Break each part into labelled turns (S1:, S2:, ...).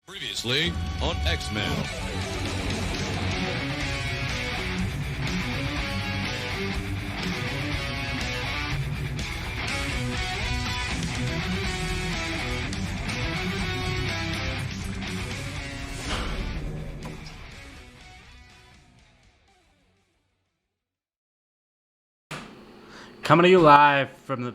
S1: Previously on X-Men.
S2: Coming to you live from the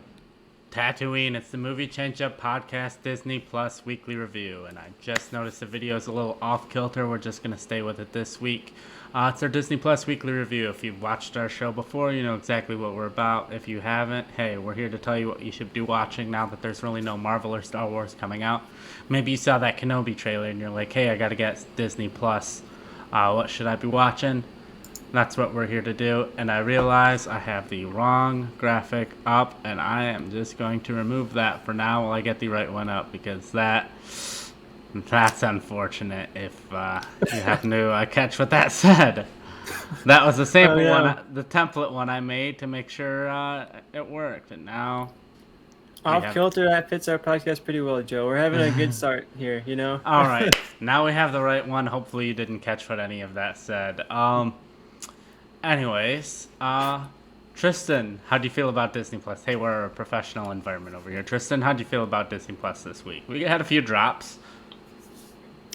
S2: Tatooine, it's the Movie Change Up Podcast Disney Plus Weekly Review, and I just noticed the video is a little off kilter. We're just going to stay with it this week. It's our Disney Plus Weekly Review. If you've watched our show before, you know exactly what we're about. If you haven't, hey, we're here to tell you what you should be watching now that there's really no Marvel or Star Wars coming out. Maybe you saw that Kenobi trailer and you're like, hey, I got to get Disney Plus. What should I be watching? That's what we're here to do, and I realize I have the wrong graphic up, and I am just going to remove that for now while I get the right one up, because that's unfortunate if you happen to catch what that said. That was the sample one, the template one I made to make sure it worked, and now...
S3: Off kilter, that fits our podcast pretty well, Joe. We're having a good start here, you know?
S2: All right, now we have the right one. Hopefully you didn't catch what any of that said. Anyways, Tristan, how do you feel about Disney Plus? Hey, we're a professional environment over here. Tristan, how do you feel about Disney Plus this week? We had a few drops.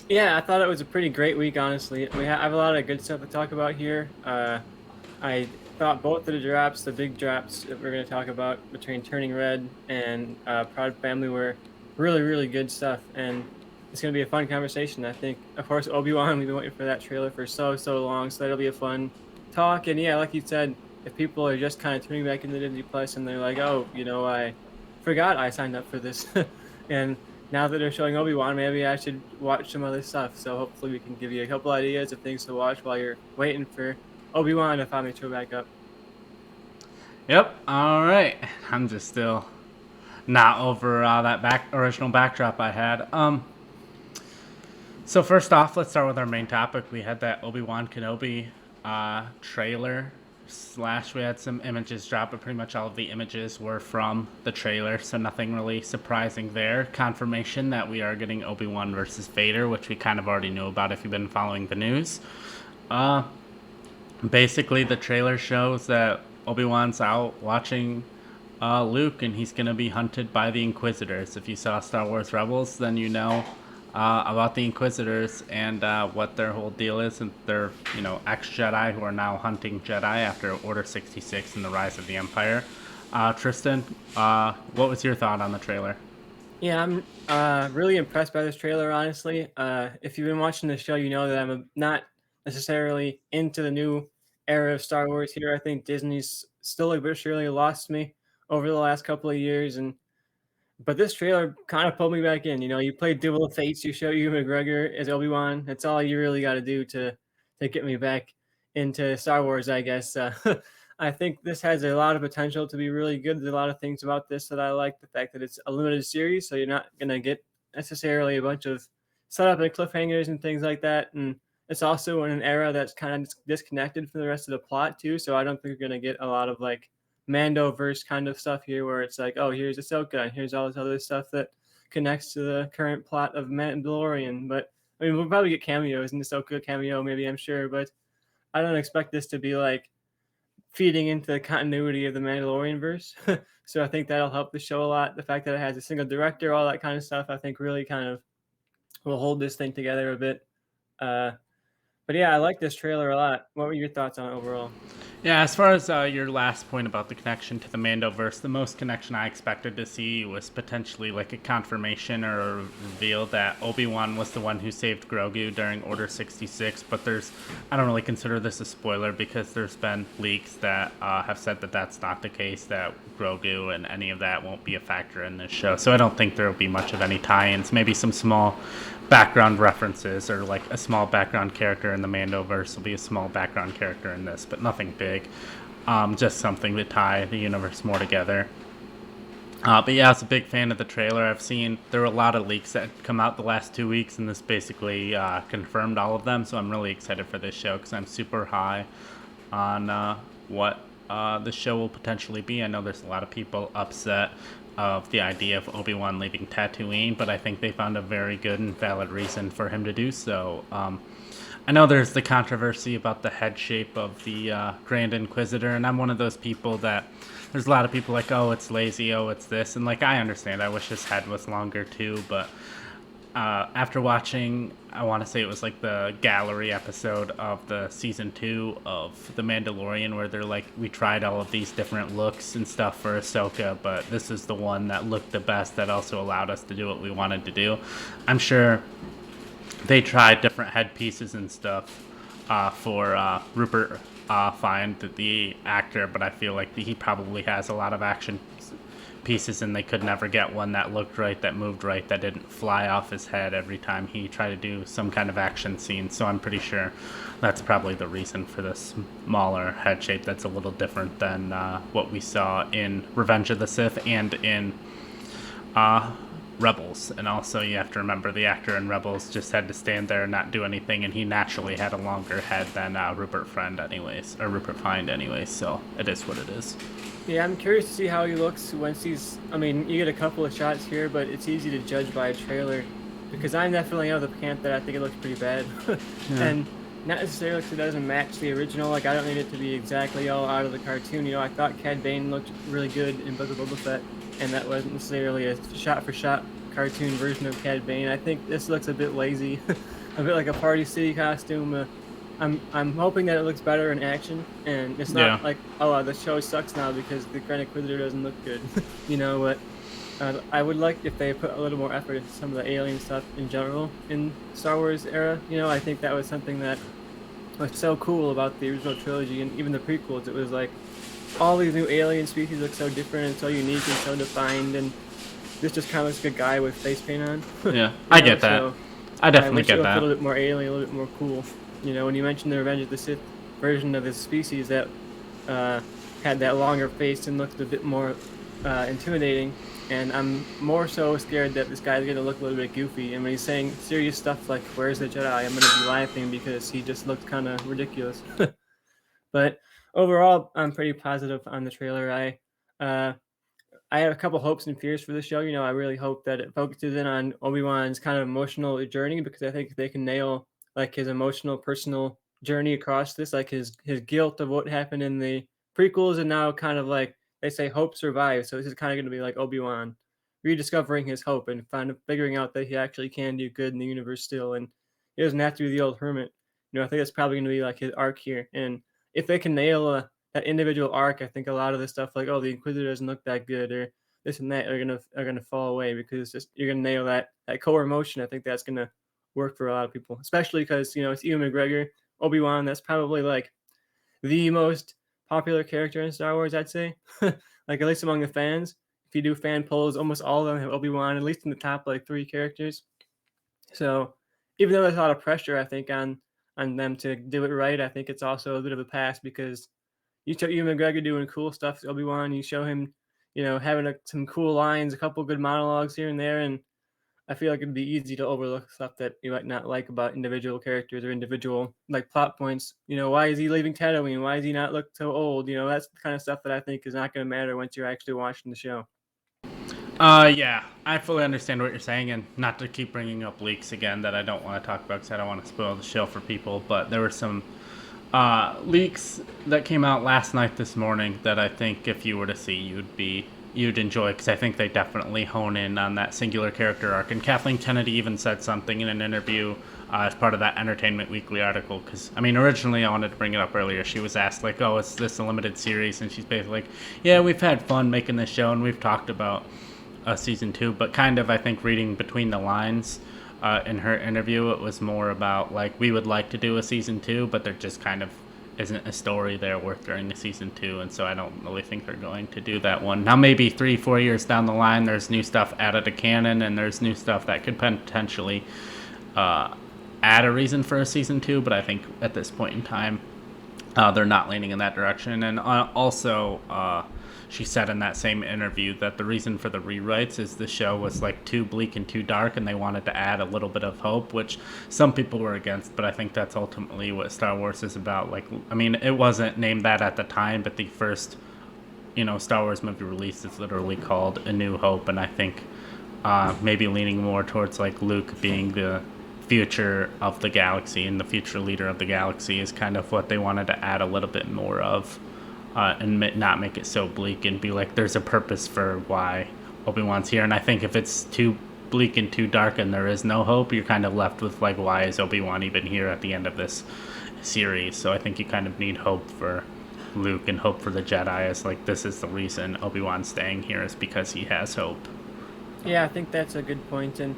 S3: Yeah, I thought it was a pretty great week, honestly. I have a lot of good stuff to talk about here. I thought both of the drops, the big drops that we're going to talk about between Turning Red and Proud Family were really, really good stuff. And it's going to be a fun conversation, I think. Of course, Obi-Wan, we've been waiting for that trailer for so long, so that'll be a fun talk. And yeah, like you said, if people are just kind of tuning back into Disney Plus and they're like, oh, you know, I forgot I signed up for this, and now that they're showing Obi-Wan, maybe I should watch some other stuff. So hopefully we can give you a couple ideas of things to watch while you're waiting for Obi-Wan to finally show back up.
S2: Yep. All right. I'm just still not over that original backdrop I had. So first off, let's start with our main topic. We had that Obi-Wan Kenobi trailer / we had some images drop, but pretty much all of the images were from the trailer, so nothing really surprising there. Confirmation that we are getting Obi-Wan versus Vader, which we kind of already knew about if you've been following the news. Basically the trailer shows that Obi-Wan's out watching Luke, and he's going to be hunted by the Inquisitors. If you saw Star Wars Rebels, then you know about the Inquisitors and what their whole deal is, and they're, you know, ex-Jedi who are now hunting Jedi after Order 66 and the rise of the Empire. Tristan, what was your thought on the trailer?
S3: Yeah, I'm really impressed by this trailer, honestly. If you've been watching the show, you know that I'm not necessarily into the new era of Star Wars here. I think Disney's still but surely lost me over the last couple of years, but this trailer kind of pulled me back in. You know, you play Duel of Fates, you show Ewan McGregor as Obi-Wan. That's all you really got to do to get me back into Star Wars, I guess. I think this has a lot of potential to be really good. There's a lot of things about this that I like. The fact that it's a limited series, so you're not going to get necessarily a bunch of setup and cliffhangers and things like that. And it's also in an era that's kind of disconnected from the rest of the plot, too. So I don't think you're going to get a lot of, like, Mandoverse kind of stuff here where it's like, oh, here's Ahsoka and here's all this other stuff that connects to the current plot of Mandalorian. But I mean, we'll probably get cameos in Ahsoka cameo, maybe, I'm sure, but I don't expect this to be like feeding into the continuity of the Mandalorian verse. So I think that'll help the show a lot. The fact that it has a single director, all that kind of stuff, I think really kind of will hold this thing together a bit. But yeah, I like this trailer a lot. What were your thoughts on it overall?
S2: Yeah, as far as your last point about the connection to the Mandoverse, the most connection I expected to see was potentially like a confirmation or a reveal that Obi-Wan was the one who saved Grogu during Order 66, but I don't really consider this a spoiler because there's been leaks that have said that that's not the case, that Grogu and any of that won't be a factor in this show, so I don't think there will be much of any tie-ins, maybe some small background references or like a small background character in the Mandoverse will be a small background character in this, but nothing big. Just something to tie the universe more together. But yeah, I was a big fan of the trailer. I've seen there were a lot of leaks that come out the last 2 weeks, and this basically confirmed all of them. So I'm really excited for this show because I'm super high on what the show will potentially be. I know there's a lot of people upset of the idea of Obi-Wan leaving Tatooine, but I think they found a very good and valid reason for him to do so. I know there's the controversy about the head shape of the Grand Inquisitor, and I'm one of those people that there's a lot of people like, oh, it's lazy, oh, it's this, and like I understand. I wish his head was longer too, but after watching, I want to say it was like the gallery episode of the season 2 of The Mandalorian, where they're like, we tried all of these different looks and stuff for Ahsoka, but this is the one that looked the best that also allowed us to do what we wanted to do. I'm sure they tried different headpieces and stuff for Rupert Fiennes, the actor, but I feel like he probably has a lot of action pieces, and they could never get one that looked right, that moved right, that didn't fly off his head every time he tried to do some kind of action scene. So I'm pretty sure that's probably the reason for the smaller head shape that's a little different than what we saw in Revenge of the Sith and in Rebels. And also you have to remember the actor in Rebels just had to stand there and not do anything, and he naturally had a longer head than Rupert Fiennes anyways, so it is what it is.
S3: Yeah, I'm curious to see how he looks once he's. I mean, you get a couple of shots here, but it's easy to judge by a trailer, because I'm definitely out of the camp that I think it looks pretty bad, and not necessarily because it doesn't match the original. Like, I don't need it to be exactly all out of the cartoon. You know, I thought Cad Bane looked really good in Book of Boba Fett, and that wasn't necessarily a shot-for-shot cartoon version of Cad Bane. I think this looks a bit lazy, a bit like a Party City costume. I'm hoping that it looks better in action, and it's not like, oh, the show sucks now because the Grand Inquisitor doesn't look good. You know what? I would like if they put a little more effort into some of the alien stuff in general in Star Wars era. You know, I think that was something that was so cool about the original trilogy and even the prequels. It was like all these new alien species look so different and so unique and so defined, and this just kind of looks like a guy with face paint on.
S2: Yeah, I get that. So I definitely get that.
S3: A little bit more alien, a little bit more cool. You know, when you mentioned the Revenge of the Sith version of this species that had that longer face and looked a bit more intimidating, and I'm more so scared that this guy's going to look a little bit goofy. And when he's saying serious stuff like, where's the Jedi, I'm going to be laughing because he just looked kind of ridiculous. But overall, I'm pretty positive on the trailer. I have a couple hopes and fears for the show. You know, I really hope that it focuses in on Obi-Wan's kind of emotional journey, because I think they can nail like his emotional, personal journey across this, like his guilt of what happened in the prequels, and now kind of like they say hope survives. So this is kind of going to be like Obi-Wan rediscovering his hope and figuring out that he actually can do good in the universe still, and he doesn't have to be the old hermit. You know, I think that's probably going to be like his arc here, and if they can nail that individual arc, I think a lot of the stuff like, oh, the Inquisitor doesn't look that good or this and that are gonna fall away, because just you're gonna nail that core emotion. I think that's gonna work for a lot of people, especially because, you know, it's Ewan McGregor, Obi-Wan. That's probably like the most popular character in Star Wars, I'd say. Like, at least among the fans. If you do fan polls, almost all of them have Obi-Wan, at least in the top like 3 characters. So even though there's a lot of pressure, I think, on them to do it right, I think it's also a bit of a pass, because you show Ewan McGregor doing cool stuff to Obi-Wan. You show him, you know, having some cool lines, a couple good monologues here and there, and I feel like it'd be easy to overlook stuff that you might not like about individual characters or individual like plot points. You know, why is he leaving Tatooine? Why does he not look so old? You know, that's the kind of stuff that I think is not going to matter once you're actually watching the show.
S2: Yeah, I fully understand what you're saying, and not to keep bringing up leaks again that I don't want to talk about because I don't want to spoil the show for people, but there were some leaks that came out last night, this morning, that I think if you were to see, you'd enjoy, because I think they definitely hone in on that singular character arc. And Kathleen Kennedy even said something in an interview as part of that Entertainment Weekly article, because, I mean, originally I wanted to bring it up earlier. She was asked, like, oh, is this a limited series? And she's basically like, yeah, we've had fun making this show, and we've talked about season 2, but kind of, I think, reading between the lines in her interview, it was more about, like, we would like to do a season 2, but there just kind of isn't a story there worth during the season 2, and so I don't really think they're going to do that one. Now, maybe 3-4 years down the line, there's new stuff added to canon, and there's new stuff that could potentially add a reason for a season 2, but I think at this point in time, they're not leaning in that direction. And also, she said in that same interview that the reason for the rewrites is the show was like too bleak and too dark, and they wanted to add a little bit of hope, which some people were against, but I think that's ultimately what Star Wars is about. Like, I mean, it wasn't named that at the time, but the first, Star Wars movie released is literally called A New Hope, and I think maybe leaning more towards like Luke being the future of the galaxy and the future leader of the galaxy is kind of what they wanted to add a little bit more of, and not make it so bleak and be like there's a purpose for why Obi-Wan's here. And I think if it's too bleak and too dark and there is no hope, you're kind of left with like, why is Obi-Wan even here at the end of this series? So I think you kind of need hope for Luke and hope for the Jedi as like, this is the reason Obi-Wan's staying here is because he has hope.
S3: Yeah, I think that's a good point, and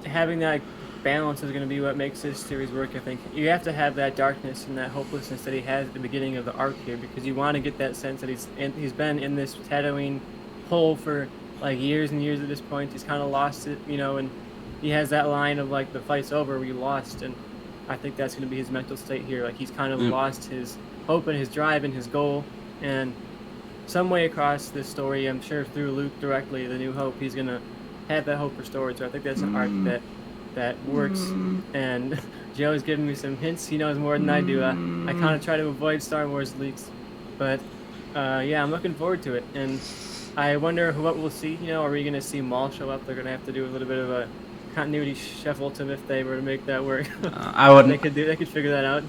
S3: having that balance is going to be what makes this series work. I think you have to have that darkness and that hopelessness that he has at the beginning of the arc here, because you want to get that sense that he's been in this Tatooine hole for like years and years at this point. He's kind of lost it, and he has that line of like, the fight's over, we lost, and I think that's going to be his mental state here. Like, he's kind of lost his hope and his drive and his goal, and some way across this story, I'm sure through Luke directly, the New Hope, he's going to have that hope restored. So I think that's an arc that works, and Joe's giving me some hints. He knows more than I do. I kind of try to avoid Star Wars leaks, but yeah, I'm looking forward to it, and I wonder what we'll see. Are we going to see Maul show up? They're going to have to do a little bit of a continuity shuffle to if they were to make that work.
S2: I wouldn't.
S3: They could figure that out.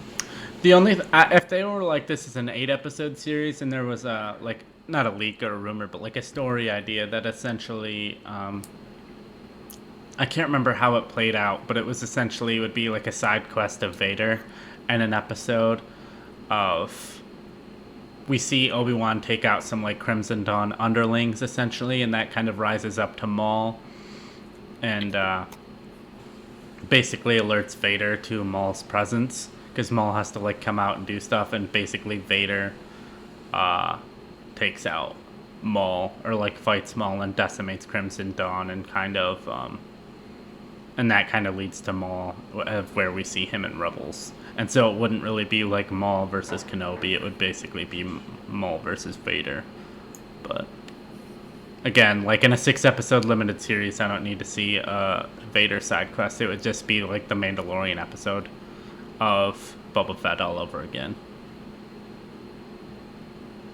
S2: The only if they were like, this is an 8-episode series and there was a like, not a leak or a rumor, but like a story idea that essentially I can't remember how it played out, but it was essentially, it would be like a side quest of Vader and an episode of, we see Obi-Wan take out some like Crimson Dawn underlings essentially, and that kind of rises up to Maul and basically alerts Vader to Maul's presence, because Maul has to like come out and do stuff, and basically Vader takes out Maul, or like fights Maul and decimates Crimson Dawn, and kind of and that kind of leads to Maul, where we see him in Rebels. And so it wouldn't really be like Maul versus Kenobi, it would basically be Maul versus Vader. But again, like in a 6-episode limited series, I don't need to see a Vader side quest. It would just be like the Mandalorian episode of Boba Fett all over again.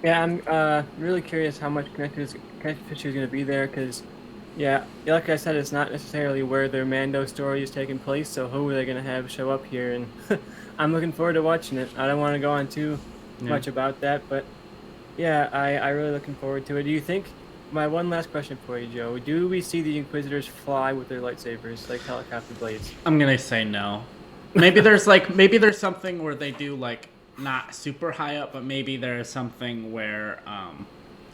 S3: Yeah, I'm really curious how much connective tissue is going to be there, because, yeah, like I said, it's not necessarily where their Mando story is taking place, so who are they going to have show up here? And I'm looking forward to watching it. I don't want to go on too much about that, but yeah, I really looking forward to it. Do you think, my one last question for you, Joe, do we see the Inquisitors fly with their lightsabers, like helicopter blades?
S2: I'm going to say no. Maybe there's something where they do like, not super high up, but maybe there's something where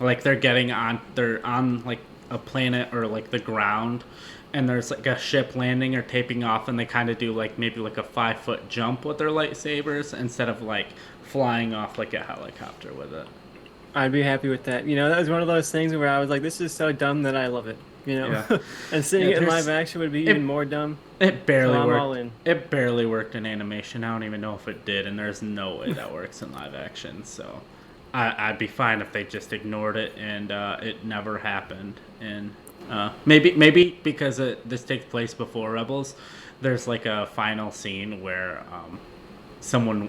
S2: like they're on like a planet or like the ground, and there's like a ship landing or taping off, and they kind of do like maybe like a 5-foot jump with their lightsabers instead of like flying off like a helicopter with it.
S3: I'd be happy with that. That was one of those things where I was like, this is so dumb that I love it.
S2: Yeah.
S3: And seeing it in live action would be even more dumb.
S2: It barely
S3: so
S2: worked.
S3: All in.
S2: It barely worked in animation. I don't even know if it did, and there's no way that works in live action. So I'd be fine if they just ignored it and it never happened. And maybe because this takes place before Rebels, there's like a final scene where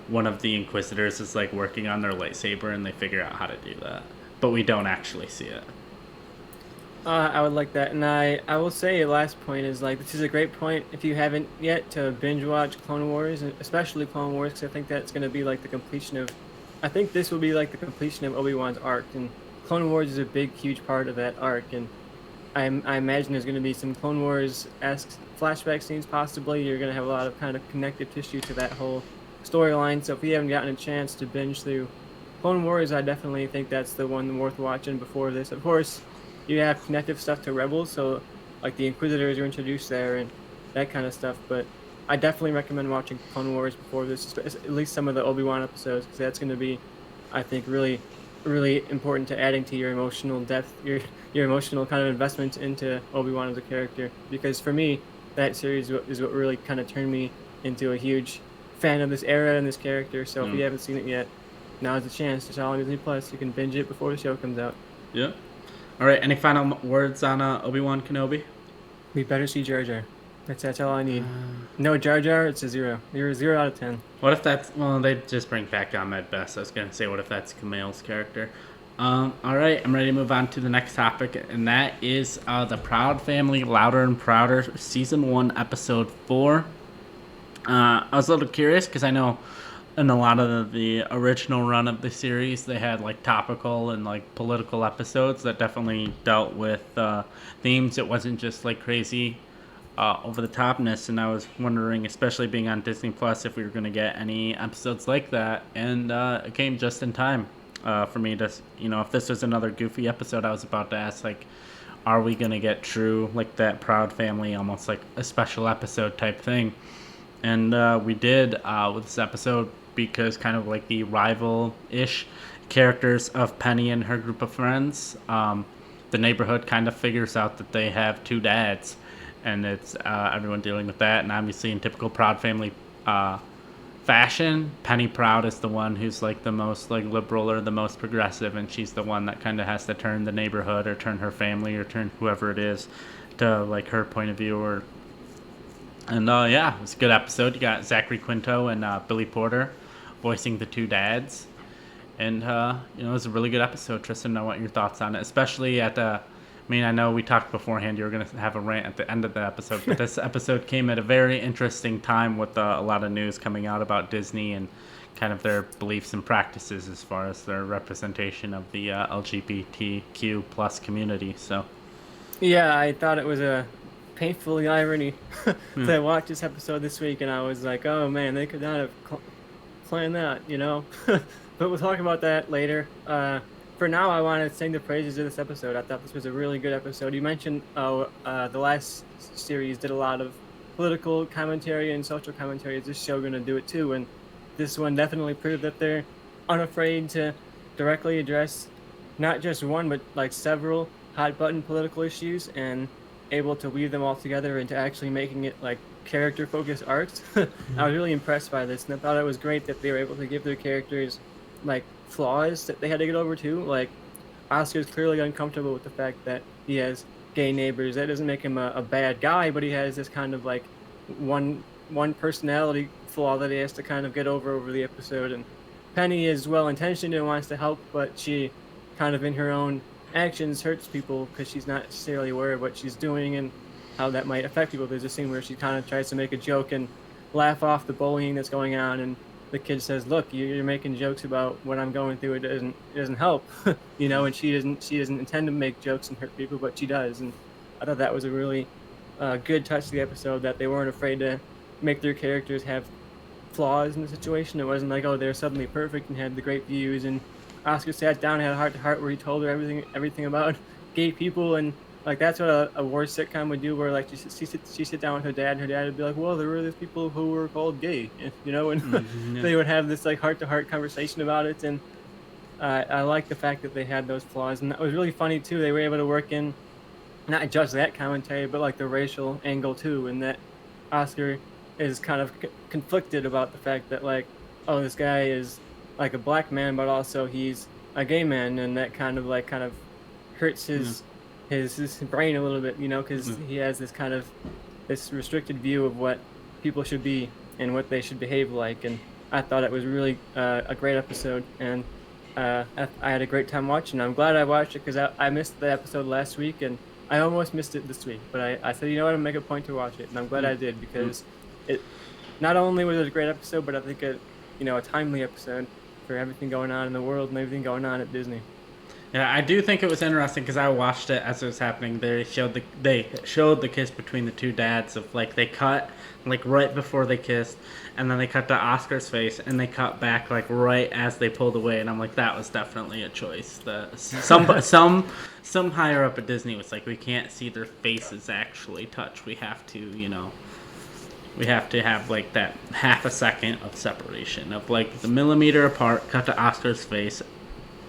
S2: one of the Inquisitors is like working on their lightsaber, and they figure out how to do that, but we don't actually see it.
S3: I would like that, and I will say last point is like, this is a great point if you haven't yet to binge watch Clone Wars, especially Clone Wars, because I think that's going to be like the completion of, I think this will be like the completion of Obi-Wan's arc, and Clone Wars is a big, huge part of that arc, and I imagine there's going to be some Clone Wars-esque flashback scenes possibly. You're going to have a lot of kind of connective tissue to that whole storyline, so if you haven't gotten a chance to binge through Clone Wars, I definitely think that's the one worth watching before this. Of course, you have connective stuff to Rebels, so like the Inquisitors are introduced there and that kind of stuff, but I definitely recommend watching Clone Wars before this, at least some of the Obi-Wan episodes, because that's going to be, I think, really, really important to adding to your emotional depth, your emotional kind of investment into Obi-Wan as a character, because for me, that series is what really kind of turned me into a huge fan of this era and this character, so if you haven't seen it yet, now's the chance. It's all on Disney Plus. You can binge it before the show comes out.
S2: Yeah. All right. Any final words on Obi-Wan Kenobi?
S3: We better see Jar Jar. That's all I need. No Jar Jar, it's a 0. You're a 0 out of 10.
S2: What if that's... Well, they just bring back Ahmed Best. I was going to say, what if that's Kumail's character? All right, I'm ready to move on to the next topic, and that is the Proud Family Louder and Prouder Season 1, Episode 4. I was a little curious because I know in a lot of the original run of the series, they had like topical and like political episodes that definitely dealt with themes. It wasn't just like crazy over the topness, and I was wondering, especially being on Disney Plus, if we were going to get any episodes like that, and it came just in time for me to, if this was another goofy episode, I was about to ask, like, are we going to get true, like that Proud Family, almost like a special episode type thing? And we did with this episode, because kind of like the rival-ish characters of Penny and her group of friends, the neighborhood kind of figures out that they have two dads, and it's everyone dealing with that. And obviously in typical Proud Family fashion, Penny Proud is the one who's like the most like liberal or the most progressive, and she's the one that kind of has to turn the neighborhood or turn her family or turn whoever it is to like her point of view. And yeah, it was a good episode. You got Zachary Quinto and Billy Porter voicing the two dads, and it was a really good episode. Tristan, I want your thoughts on it, especially at the... I mean, I know we talked beforehand you were going to have a rant at the end of the episode, but this episode came at a very interesting time with a lot of news coming out about Disney and kind of their beliefs and practices as far as their representation of the LGBTQ plus community. So,
S3: yeah, I thought it was a painful irony to watch this episode this week, and I was like, oh man, they could not have planned that, But we'll talk about that later. For now, I want to sing the praises of this episode. I thought this was a really good episode. You mentioned the last series did a lot of political commentary and social commentary. Is this show going to do it too? And this one definitely proved that they're unafraid to directly address not just one, but like several hot-button political issues, and able to weave them all together into actually making it like character-focused arcs. I was really impressed by this, and I thought it was great that they were able to give their characters like flaws that they had to get over too. Like, Oscar's clearly uncomfortable with the fact that he has gay neighbors. That doesn't make him a bad guy, but he has this kind of like one personality flaw that he has to kind of get over the episode. And Penny is well-intentioned and wants to help, but she kind of in her own actions hurts people because she's not necessarily aware of what she's doing and how that might affect people. There's a scene where she kind of tries to make a joke and laugh off the bullying that's going on, and the kid says, "Look, you're making jokes about what I'm going through. It doesn't help," And she doesn't intend to make jokes and hurt people, but she does. And I thought that was a really good touch to the episode, that they weren't afraid to make their characters have flaws in the situation. It wasn't like, oh, they're suddenly perfect and had the great views. And Oscar sat down and had a heart-to-heart where he told her everything about gay people, and like that's what a war sitcom would do, where like she sit down with her dad, and her dad would be like, well, there were these people who were called gay, and they would have this like heart-to-heart conversation about it. And I like the fact that they had those flaws, and that was really funny too. They were able to work in not just that commentary, but like the racial angle too, and that Oscar is kind of conflicted about the fact that like, oh, this guy is like a black man, but also he's a gay man, and that kind of hurts his brain a little bit, because he has this restricted view of what people should be and what they should behave like. And I thought it was really a great episode, and I had a great time watching. I'm glad I watched it because I missed the episode last week, and I almost missed it this week. But I said, you know what, I'm make a point to watch it, and I'm glad I did, because it not only was it a great episode, but I think a timely episode for everything going on in the world and everything going on at Disney.
S2: Yeah, I do think it was interesting because I watched it as it was happening. They showed the kiss between the two dads of like they cut like right before they kissed, and then they cut to Oscar's face, and they cut back like right as they pulled away, and I'm like, that was definitely a choice. Some higher up at Disney was like, we can't see their faces actually touch. We have to we have to have like that half a second of separation of like the millimeter apart, cut to Oscar's face,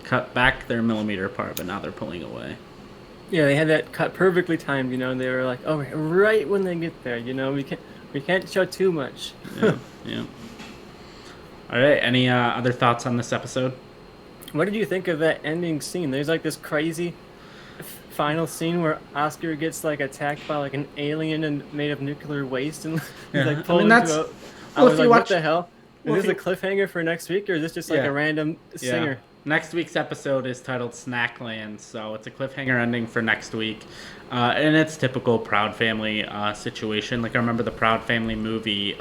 S2: cut back their millimeter apart, but now they're pulling away.
S3: Yeah, they had that cut perfectly timed. They were like, oh, right when they get there. We can't show too much.
S2: Yeah. All right. Any other thoughts on this episode?
S3: What did you think of that ending scene? There's like this crazy final scene where Oscar gets like attacked by like an alien and made of nuclear waste, and he's like pulled into a. I
S2: well,
S3: was
S2: if
S3: like,
S2: you
S3: what
S2: watch,
S3: the hell? Is
S2: well, if
S3: this a
S2: you,
S3: cliffhanger for next week, or is this just like
S2: Yeah.
S3: a random
S2: yeah.
S3: singer?
S2: Next week's episode is titled Snackland, so it's a cliffhanger ending for next week. And it's typical Proud Family situation. Like, I remember the Proud Family movie.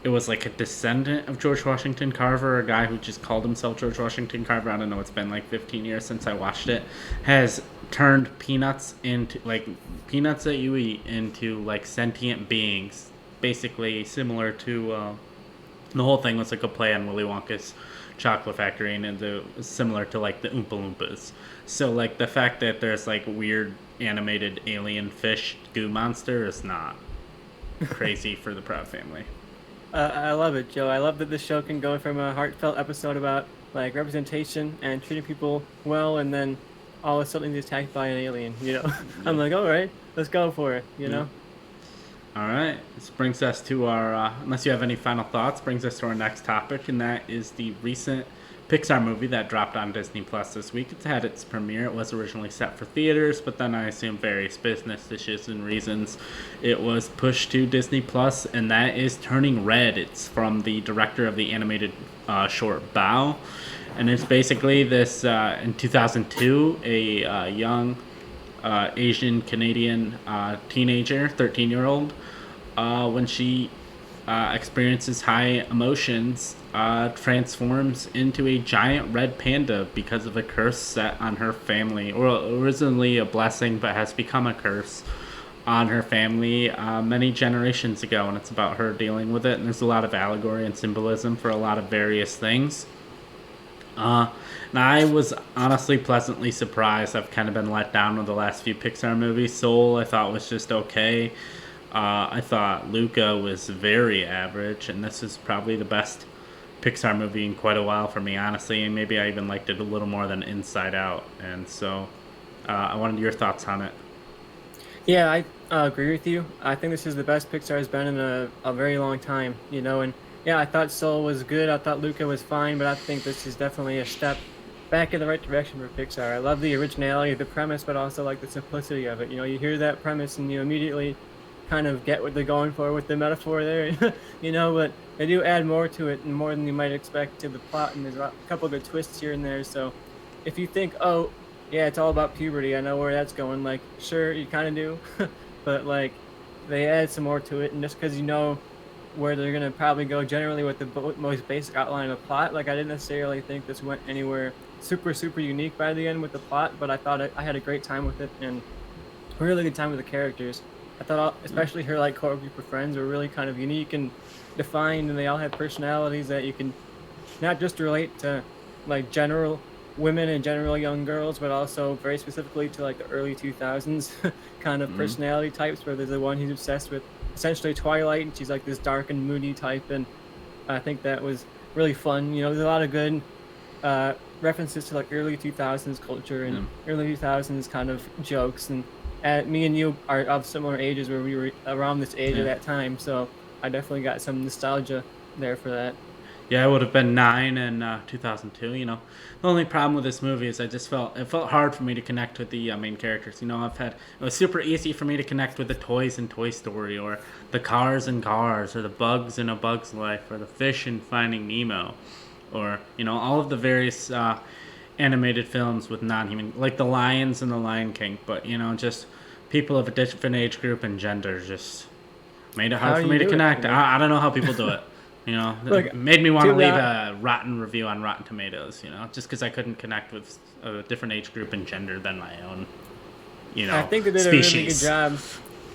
S2: It was like a descendant of George Washington Carver, a guy who just called himself George Washington Carver. I don't know, it's been like 15 years since I watched it. Has turned peanuts into, like, peanuts that you eat into, like, sentient beings. Basically similar to, the whole thing was like a play on Willy Wonka's Chocolate Factory, and similar to, like, the Oompa Loompas. So, like, the fact that there's, like, weird animated alien fish goo monster is not crazy for the Proud Family.
S3: I love it, Joe. I love that this show can go from a heartfelt episode about like representation and treating people well, and then all of a sudden he's attacked by an alien. I'm like, all right, let's go for it.
S2: All right, this brings us to our, unless you have any final thoughts, brings us to our next topic, and that is the recent Pixar movie that dropped on Disney Plus this week. It's had its premiere. It was originally set for theaters, but then I assume various business issues and reasons it was pushed to Disney Plus, and that is Turning Red. It's from the director of the animated short Bao, and it's basically this, in 2002, a young Asian Canadian teenager, 13-year-old, when she experiences high emotions, transforms into a giant red panda because of a curse set on her family, or originally a blessing but has become a curse on her family many generations ago, and it's about her dealing with it, and there's a lot of allegory and symbolism for a lot of various things. And I was honestly pleasantly surprised. I've kind of been let down with the last few Pixar movies. Soul I thought was just okay. I thought Luca was very average, and this is probably the best Pixar movie in quite a while for me, honestly, and maybe I even liked it a little more than Inside Out, and so I wanted your thoughts on it.
S3: Yeah, I agree with you. I think this is the best Pixar has been in a very long time, and yeah, I thought Soul was good. I thought Luca was fine, but I think this is definitely a step back in the right direction for Pixar. I love the originality of the premise, but also like the simplicity of it. You hear that premise and you immediately kind of get what they're going for with the metaphor there, but they do add more to it and more than you might expect to the plot, and there's a couple of good twists here and there. So if you think, oh, yeah, it's all about puberty, I know where that's going, like, sure, you kind of do, but like they add some more to it, and just because where they're going to probably go generally with the most basic outline of the plot, like I didn't necessarily think this went anywhere super, super unique by the end with the plot, but I thought I had a great time with it and a really good time with the characters. I thought especially her like core group of friends were really kind of unique and defined, and they all had personalities that you can not just relate to like general women and general young girls, but also very specifically to like the early 2000s kind of personality types, where there's the one who's obsessed with essentially Twilight, and she's like this dark and moody type, and I think that was really fun. There's a lot of good references to like early 2000s culture and early 2000s kind of jokes, and me and you are of similar ages, where we were around this age at that time, so I definitely got some nostalgia there for that.
S2: Yeah, I would have been 9 in 2002. The only problem with this movie is it felt hard for me to connect with the main characters. It was super easy for me to connect with the toys in Toy Story, or the cars in Cars, or the bugs in A Bug's Life, or the fish in Finding Nemo, or all of the various animated films with non-human, like the lions in The Lion King. But just people of a different age group and gender just made it hard for me to connect. I don't know how people do it. It made me want to leave a rotten review on Rotten Tomatoes, just because I couldn't connect with a different age group and gender than my own,
S3: I think they did
S2: species.
S3: a really good job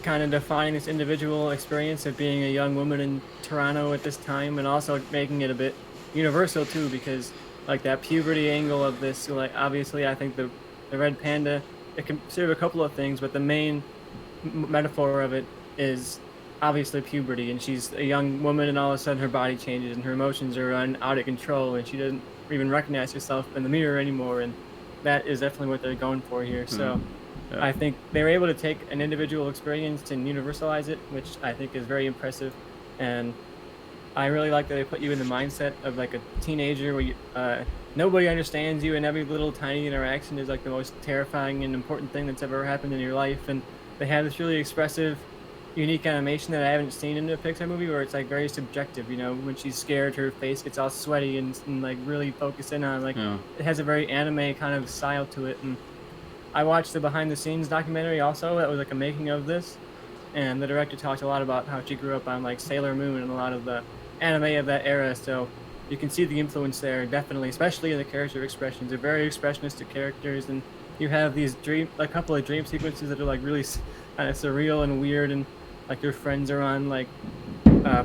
S3: kind of defining this individual experience of being a young woman in Toronto at this time, and also making it a bit universal too, because like that puberty angle of this, like obviously I think the red panda, it can serve a couple of things, but the main metaphor of it is obviously puberty, and she's a young woman, and all of a sudden her body changes and her emotions are out of control, and she doesn't even recognize herself in the mirror anymore, and that is definitely what they're going for here. So yeah. I think they were able to take an individual experience and universalize it, which I think is very impressive, and I really like that they put you in the mindset of like a teenager where nobody understands you, and every little tiny interaction is like the most terrifying and important thing that's ever happened in your life. And they have this really expressive, unique animation that I haven't seen in a Pixar movie, where it's like very subjective. You know, when she's scared, her face gets all sweaty and like really focused in on like
S2: Yeah.
S3: it has a very anime kind of style to it. And I watched the behind the scenes documentary also that was like a making of this, and the director talked a lot about how she grew up on like Sailor Moon and a lot of the anime of that era. So you can see the influence there, definitely, especially in the character expressions. They're very expressionistic characters, and you have these a couple of dream sequences that are like really kind of surreal and weird, and like your friends are on like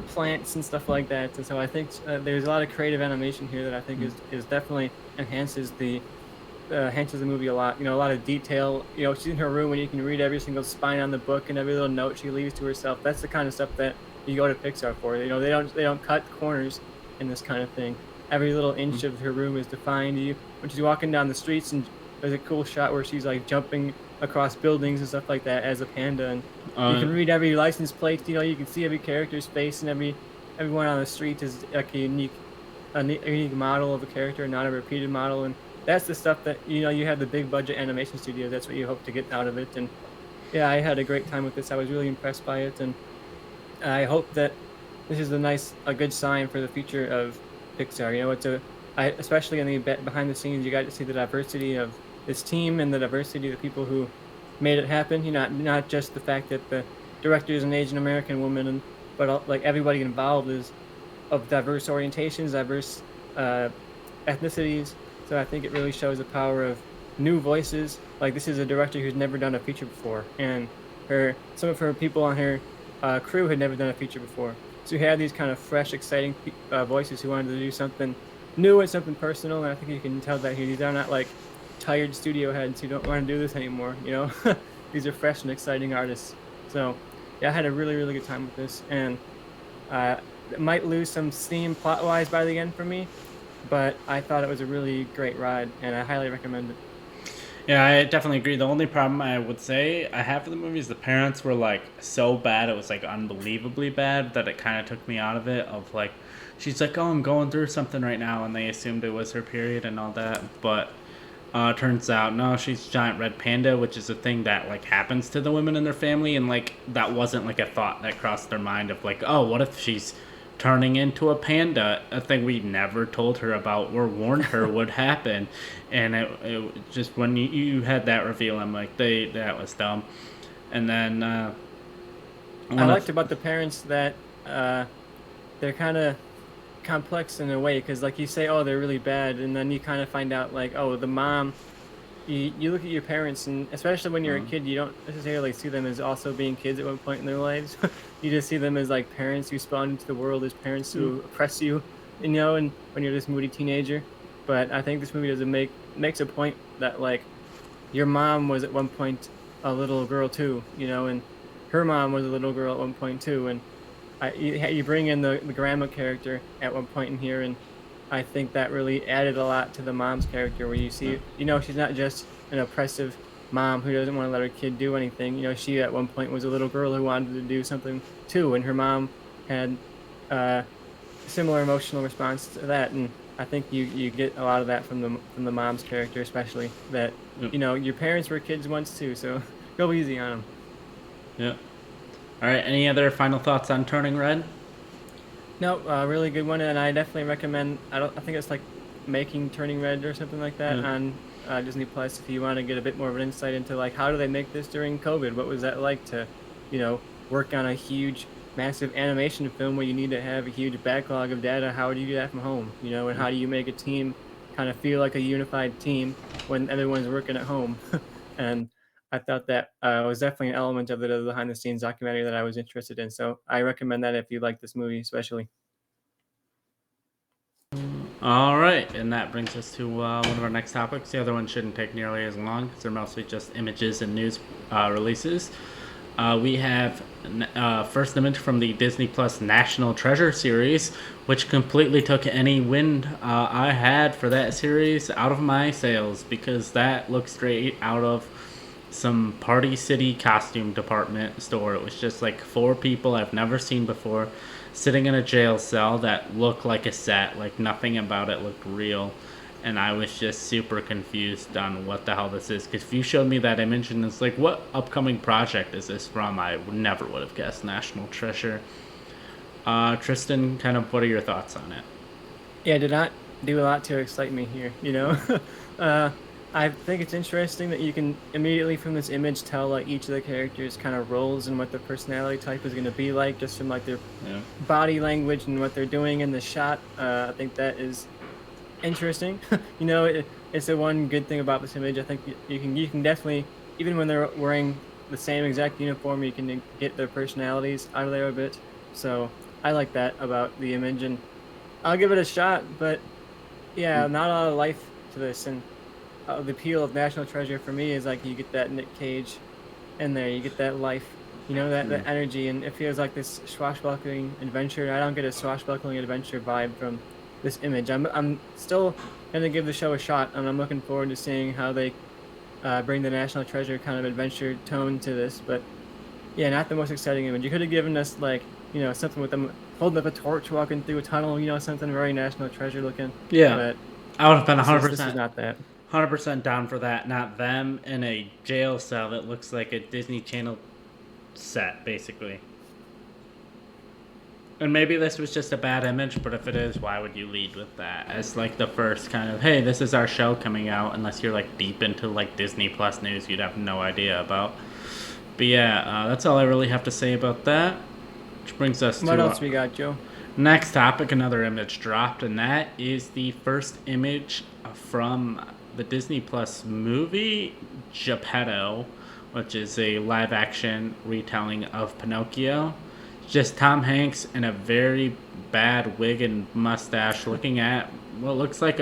S3: plants and stuff like that. And so I think there's a lot of creative animation here that I think is definitely enhances the movie a lot. You know, a lot of detail. You know, she's in her room and you can read every single spine on the book and every little note she leaves to herself. That's the kind of stuff that you go to Pixar for. You know, they don't cut corners in this kind of thing. Every little inch of her room is defined. You when she's walking down the streets, and there's a cool shot where she's like jumping across buildings and stuff like that as a panda, and you can read every license plate. You know, you can see every character's face, and everyone on the street is like a unique model of a character, not a repeated model. And that's the stuff that you have the big budget animation studios. That's what you hope to get out of it. And yeah, I had a great time with this. I was really impressed by it, and I hope that this is a good sign for the future of Pixar. You know, especially in the behind the scenes, you got to see the diversity of this team and the diversity of the people who made it happen. You know, not just the fact that the director is an Asian American woman, but like everybody involved is of diverse orientations, diverse ethnicities. So I think it really shows the power of new voices. Like this is a director who's never done a feature before, and some of her people on her crew had never done a feature before. So you had these kind of fresh, exciting voices who wanted to do something new and something personal. And I think you can tell that here. These are not like tired studio heads who don't want to do this anymore. You know, these are fresh and exciting artists. So yeah, I had a really, really good time with this, and it might lose some steam plot-wise by the end for me, but I thought it was a really great ride, and I highly recommend it.
S2: Yeah, I definitely agree. The only problem I would say I have for the movie is the parents were like so bad, it was like unbelievably bad that it kind of took me out of it. Of like, she's like, "Oh, I'm going through something right now," and they assumed it was her period and all that. But turns out no, she's a giant red panda, which is a thing that like happens to the women in their family, and like that wasn't like a thought that crossed their mind of like, oh, what if she's turning into a panda, a thing we never told her about or warned her would happen. And it just when you had that reveal, I'm like, that was dumb. And then
S3: I liked about the parents that they're kind of complex in a way, because like you say, oh, they're really bad, and then you kind of find out like, oh, the mom. You look at your parents, and especially when you're a kid, you don't necessarily see them as also being kids at one point in their lives. You just see them as like parents who spawn into the world, as parents who oppress you, you know, and when you're this moody teenager. But I think this movie makes a point that like your mom was at one point a little girl too, you know, and her mom was a little girl at one point too, and you bring in the grandma character at one point in here, and I think that really added a lot to the mom's character, where you see, you know, she's not just an oppressive mom who doesn't want to let her kid do anything. You know, she at one point was a little girl who wanted to do something too, and her mom had similar emotional response to that. And I think you get a lot of that from the mom's character, especially that you know your parents were kids once too, so go easy on them.
S2: yeah. All right. Any other final thoughts on Turning Red?
S3: No, really good one, and I definitely recommend. I think it's like Making Turning Red or something like that on Disney Plus. If you want to get a bit more of an insight into like how do they make this during COVID, what was that like to, you know, work on a huge, massive animation film where you need to have a huge backlog of data. How do you do that from home? You know, and how do you make a team kind of feel like a unified team when everyone's working at home? And I thought that was definitely an element of the behind the scenes documentary that I was interested in. So I recommend that if you like this movie, especially.
S2: All right, and that brings us to one of our next topics. The other one shouldn't take nearly as long because they're mostly just images and news releases. We have first image from the Disney Plus National Treasure series, which completely took any wind I had for that series out of my sails, because that looks straight out of some Party City costume department store. It was just like 4 people I've never seen before sitting in a jail cell that looked like a set, like nothing about it looked real. and I was just super confused on what the hell this is. Because if you showed me that image and it's like, what upcoming project is this from? I never would have guessed National Treasure. Tristan, kind of, what are your thoughts on it?
S3: Yeah, did not do a lot to excite me here, you know? I think it's interesting that you can immediately from this image tell like each of the characters' kind of roles and what their personality type is going to be like just from like their body language and what they're doing in the shot. I think that is interesting. It's the one good thing about this image. I think you can definitely, even when they're wearing the same exact uniform, you can get their personalities out of there a bit. So I like that about the image, and I'll give it a shot. But yeah, not a lot of life to this, and the appeal of National Treasure for me is like you get that Nick Cage in there, you get that life, that energy, and it feels like this swashbuckling adventure. I don't get a swashbuckling adventure vibe from this image. I'm still gonna give the show a shot, and I'm looking forward to seeing how they bring the National Treasure kind of adventure tone to this. But yeah, not the most exciting image. You could have given us like something with them holding up a torch, walking through a tunnel, something very National Treasure looking.
S2: Yeah,
S3: but
S2: I would have been 100%.
S3: This is not that.
S2: 100% down for that. Not them in a jail cell that looks like a Disney Channel set, basically. And maybe this was just a bad image, but if it is, why would you lead with that as like the first kind of, hey, this is our show coming out, unless you're like deep into like Disney Plus news you'd have no idea about. But yeah, that's all I really have to say about that. Which brings us to...
S3: What else we got, Joe?
S2: Next topic, another image dropped, and that is the first image from the Disney Plus movie Gepetto, which is a live-action retelling of Pinocchio. Just Tom Hanks in a very bad wig and mustache, looking at what looks like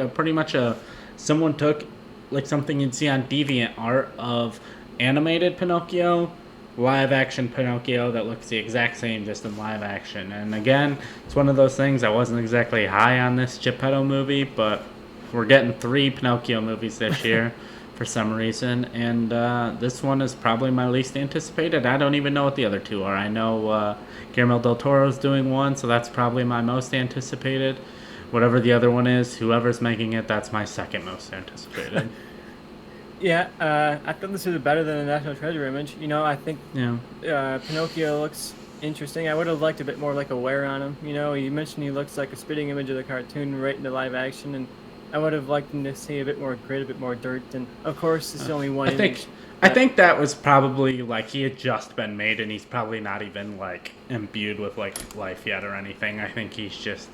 S2: someone took like something you'd see on DeviantArt of animated Pinocchio, live-action Pinocchio that looks the exact same, just in live action. And again, it's one of those things. I wasn't exactly high on this Gepetto movie, but we're getting 3 Pinocchio movies this year for some reason, and this one is probably my least anticipated. I don't even know what the other 2 are. I know Guillermo del Toro's doing one, so that's probably my most anticipated. Whatever the other one is, whoever's making it, that's my second most anticipated.
S3: Yeah, I thought this was better than the National Treasure image. I think Pinocchio looks interesting. I would have liked a bit more like a wear on him. You mentioned he looks like a spitting image of the cartoon right into live action, and I would have liked him to see a bit more grit, a bit more dirt. And of course, it's only one image.
S2: I think that was probably like he had just been made, and he's probably not even like imbued with like life yet or anything. I think he's just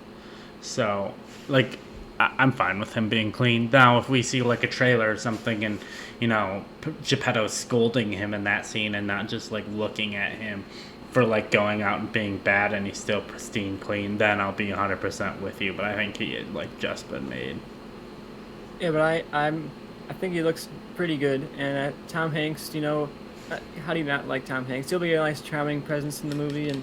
S2: so like I'm fine with him being clean. Now, if we see like a trailer or something, and Gepetto's scolding him in that scene, and not just like looking at him for like going out and being bad, and he's still pristine clean, then I'll be 100% with you. But I think he had like just been made.
S3: Yeah, but I think he looks pretty good, and Tom Hanks, how do you not like Tom Hanks? He'll be a nice, charming presence in the movie, and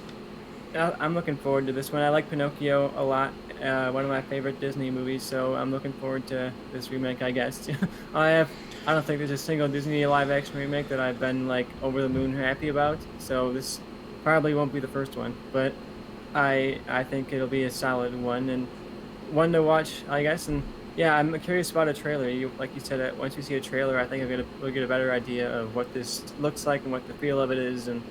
S3: I'm looking forward to this one. I like Pinocchio a lot, one of my favorite Disney movies, so I'm looking forward to this remake, I guess. I don't think there's a single Disney live-action remake that I've been like over the moon happy about, so this probably won't be the first one, but I think it'll be a solid one, and one to watch, I guess. And yeah, I'm curious about a trailer. Like you said, once we see a trailer, I think we'll get a better idea of what this looks like and what the feel of it is, and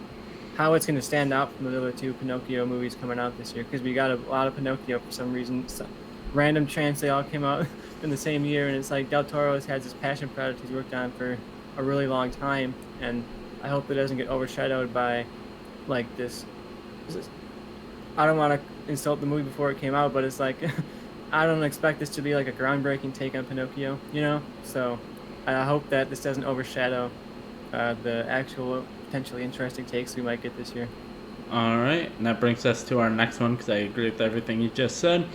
S3: how it's going to stand out from the other 2 Pinocchio movies coming out this year. Because we got a lot of Pinocchio for some reason. Some random chance they all came out in the same year, and it's like Del Toro has this passion project he's worked on for a really long time, and I hope it doesn't get overshadowed by like this. I don't want to insult the movie before it came out, but it's like I don't expect this to be like a groundbreaking take on Pinocchio, So I hope that this doesn't overshadow the actual potentially interesting takes we might get this year.
S2: All right, and that brings us to our next one, because I agree with everything you just said.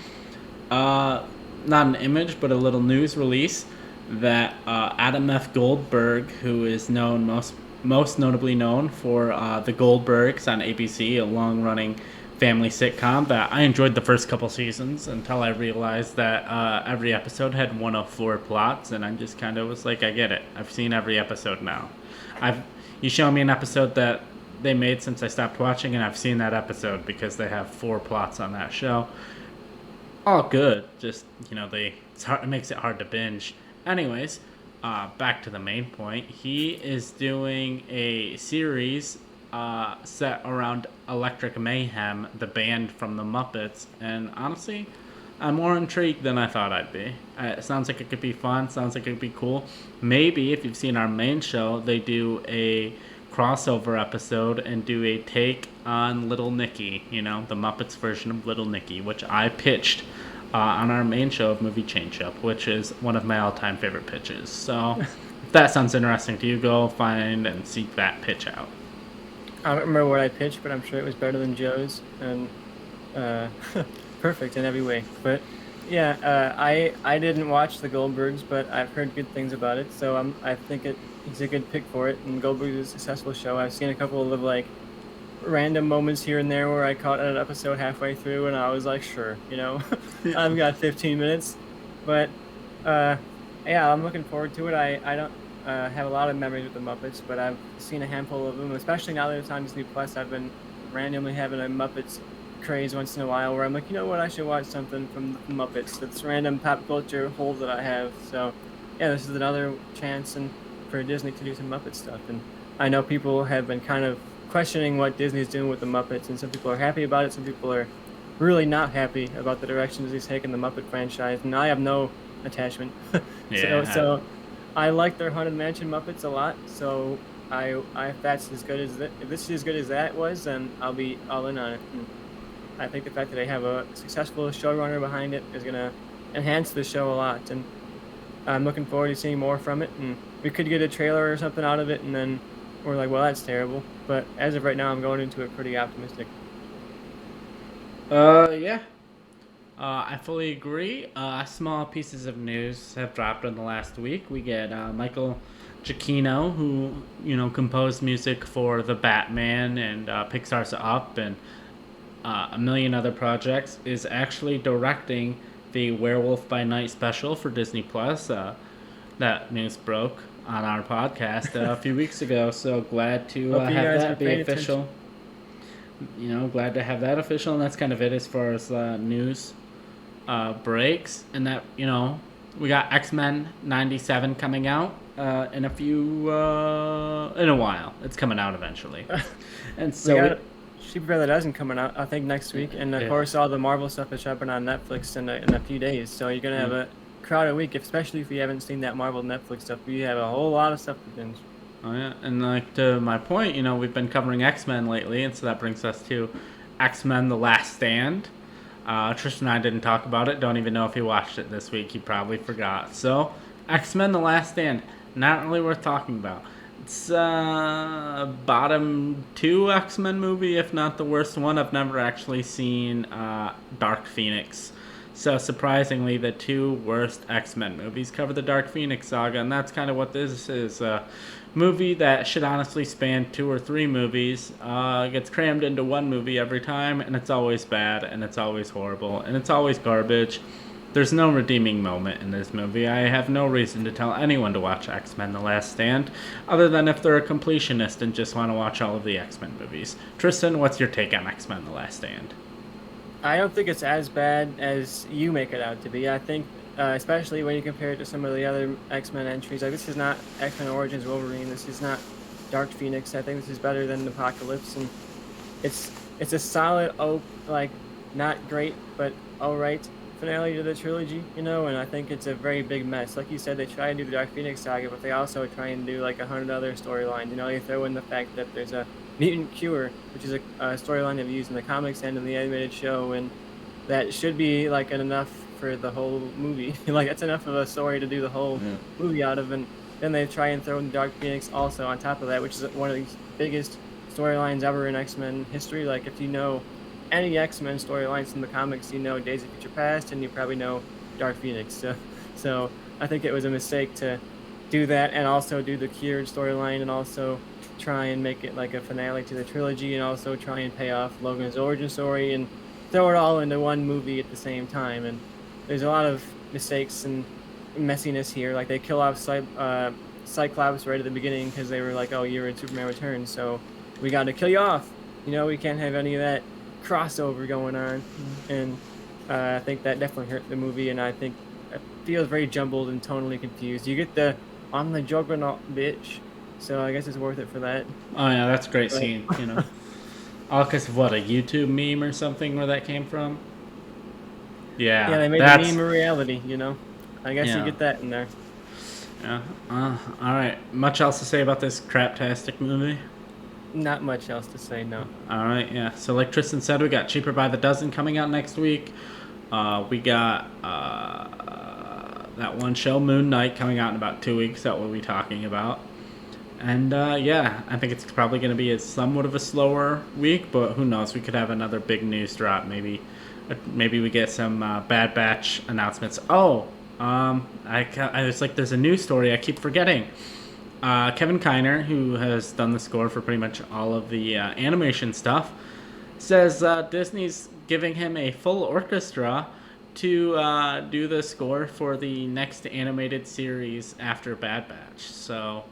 S2: Not an image, but a little news release that Adam F. Goldberg, who is most notably known for The Goldbergs on ABC, a long-running family sitcom that I enjoyed the first couple seasons until I realized that every episode had one of 4 plots, and I just kind of was like, I get it. I've seen every episode now. You show me an episode that they made since I stopped watching, and I've seen that episode because they have 4 plots on that show. All good. Just it makes it hard to binge. Anyways, back to the main point. He is doing a series set around Electric Mayhem, the band from the Muppets, and honestly, I'm more intrigued than I thought I'd be. It sounds like it could be fun. Sounds like it could be cool. Maybe if you've seen our main show, they do a crossover episode and do a take on Little Nicky, the Muppets version of Little Nicky, which I pitched on our main show of Movie Change Up, which is one of my all-time favorite pitches. So if that sounds interesting to you, go find and seek that pitch out.
S3: I don't remember what I pitched, but I'm sure it was better than Joe's and perfect in every way. But yeah, I didn't watch the Goldbergs, but I've heard good things about it, so I think he's a good pick for it. And Goldbergs is a successful show. I've seen a couple of like random moments here and there where I caught an episode halfway through, and I was like, sure, I've got 15 minutes. But yeah, I'm looking forward to it. I don't have a lot of memories with the Muppets, but I've seen a handful of them, especially now that it's on Disney Plus. I've been randomly having a Muppets craze once in a while where I'm like, you know what, I should watch something from the Muppets. That's random pop culture hole that I have. So yeah, this is another chance for Disney to do some Muppet stuff. And I know people have been kind of questioning what Disney's doing with the Muppets, and some people are happy about it, some people are really not happy about the direction Disney's taken the Muppet franchise, and I have no attachment. So I like their Haunted Mansion Muppets a lot, so if that's as good as if this is as good as that was, then I'll be all in on it. And I think the fact that they have a successful showrunner behind it is going to enhance the show a lot, and I'm looking forward to seeing more from it. And we could get a trailer or something out of it, and then we're like, well, that's terrible. But as of right now, I'm going into it pretty optimistic.
S2: Yeah. I fully agree. Small pieces of news have dropped in the last week. We get Michael Giacchino, who, composed music for The Batman and Pixar's Up and a million other projects, is actually directing the Werewolf by Night special for Disney Plus. That news broke on our podcast a few weeks ago, so glad to have that be official. Glad to have that official, and that's kind of it as far as news breaks. And that, we got X-Men 97 coming out in a while. It's coming out eventually. And so
S3: Super Brother doesn't coming out, I think, next week. And of course, all the Marvel stuff is dropping on Netflix in a few days. So you're going to have a crowded week, especially if you haven't seen that Marvel Netflix stuff. You have a whole lot of stuff to binge.
S2: Oh, yeah. And to my point, we've been covering X-Men lately. And so that brings us to X-Men The Last Stand. Tristan and I didn't talk about it. Don't even know if he watched it this week. He probably forgot. So, X-Men The Last Stand. Not really worth talking about. It's bottom 2 X-Men movie, if not the worst one. I've never actually seen Dark Phoenix. So surprisingly, the 2 worst X-Men movies cover the Dark Phoenix saga, and that's kind of what this is. A movie that should honestly span 2 or 3 movies, gets crammed into one movie every time, and it's always bad, and it's always horrible, and it's always garbage. There's no redeeming moment in this movie. I have no reason to tell anyone to watch X-Men The Last Stand, other than if they're a completionist and just want to watch all of the X-Men movies. Tristan, what's your take on X-Men The Last Stand?
S3: I don't think it's as bad as you make it out to be. I think, especially when you compare it to some of the other X-Men entries, like this is not X-Men Origins Wolverine, this is not Dark Phoenix. I think this is better than Apocalypse, and it's a solid, not great, but alright finale to the trilogy, and I think it's a very big mess. Like you said, they try and do the Dark Phoenix saga, but they also try and do 100 other storylines. They throw in the fact that there's a mutant cure, which is a storyline they've used in the comics and in the animated show, and that should be enough for the whole movie. That's enough of a story to do the whole movie out of, and then they try and throw in Dark Phoenix also on top of that, which is one of the biggest storylines ever in X-Men history. If you know any X-Men storylines from the comics, Days of Future Past, and you probably know Dark Phoenix. So I think it was a mistake to do that and also do the cured storyline and also try and make it a finale to the trilogy and also try and pay off Logan's origin story and throw it all into one movie at the same time. And there's a lot of mistakes and messiness here. They kill off Cyclops right at the beginning because they were oh, you're in Superman Returns, so we got to kill you off. We can't have any of that crossover going on. And I think that definitely hurt the movie, and I think it feels very jumbled and tonally confused. You get the "I'm the Juggernaut, bitch," so I guess it's worth it for that.
S2: Oh yeah, that's a great
S3: But
S2: scene. All because of what, a YouTube meme or something where that came from.
S3: yeah,
S2: Yeah,
S3: they made the
S2: that's
S3: meme a reality. I guess you
S2: yeah.
S3: get that in there.
S2: Yeah. All right. Much else to say about this craptastic movie?
S3: Not much else to say. No.
S2: All right. Yeah. So like Tristan said, we got Cheaper by the Dozen coming out next week. We got that one show, Moon Knight, coming out in about 2 weeks that we'll be talking about. And yeah, I think it's probably going to be somewhat of a slower week, but who knows? We could have another big news drop. Maybe we get some Bad Batch announcements. Oh, I was like, there's a news story I keep forgetting. Kevin Kiner, who has done the score for pretty much all of the animation stuff, says Disney's giving him a full orchestra to do the score for the next animated series after Bad Batch. So,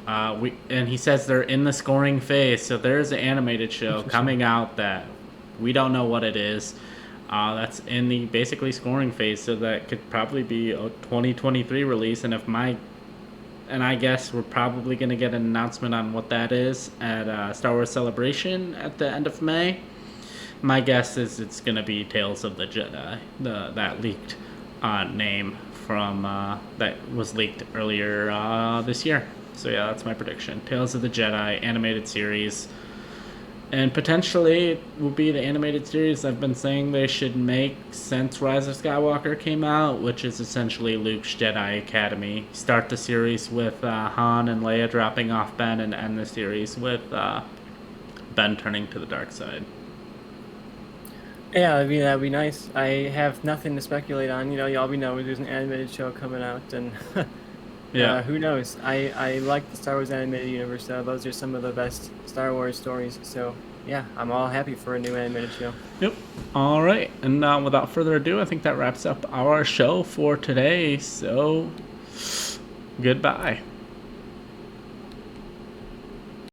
S2: and he says they're in the scoring phase. So there's an animated show coming out that we don't know what it is. That's in the basically scoring phase. So that could probably be a 2023 release. And I guess we're probably going to get an announcement on what that is at Star Wars Celebration at the end of May. My guess is it's going to be Tales of the Jedi, that leaked name from that was leaked earlier this year. So yeah, that's my prediction. Tales of the Jedi animated series. And potentially it will be the animated series I've been saying they should make since Rise of Skywalker came out, which is essentially Luke's Jedi Academy. Start the series with Han and Leia dropping off Ben, and end the series with Ben turning to the dark side.
S3: Yeah, that'd be nice. I have nothing to speculate on. Y'all know there's an animated show coming out, and
S2: Yeah.
S3: who knows? I like the Star Wars animated universe, though. Those are some of the best Star Wars stories. So yeah, I'm all happy for a new animated show.
S2: Yep. All right. And without further ado, I think that wraps up our show for today. So goodbye.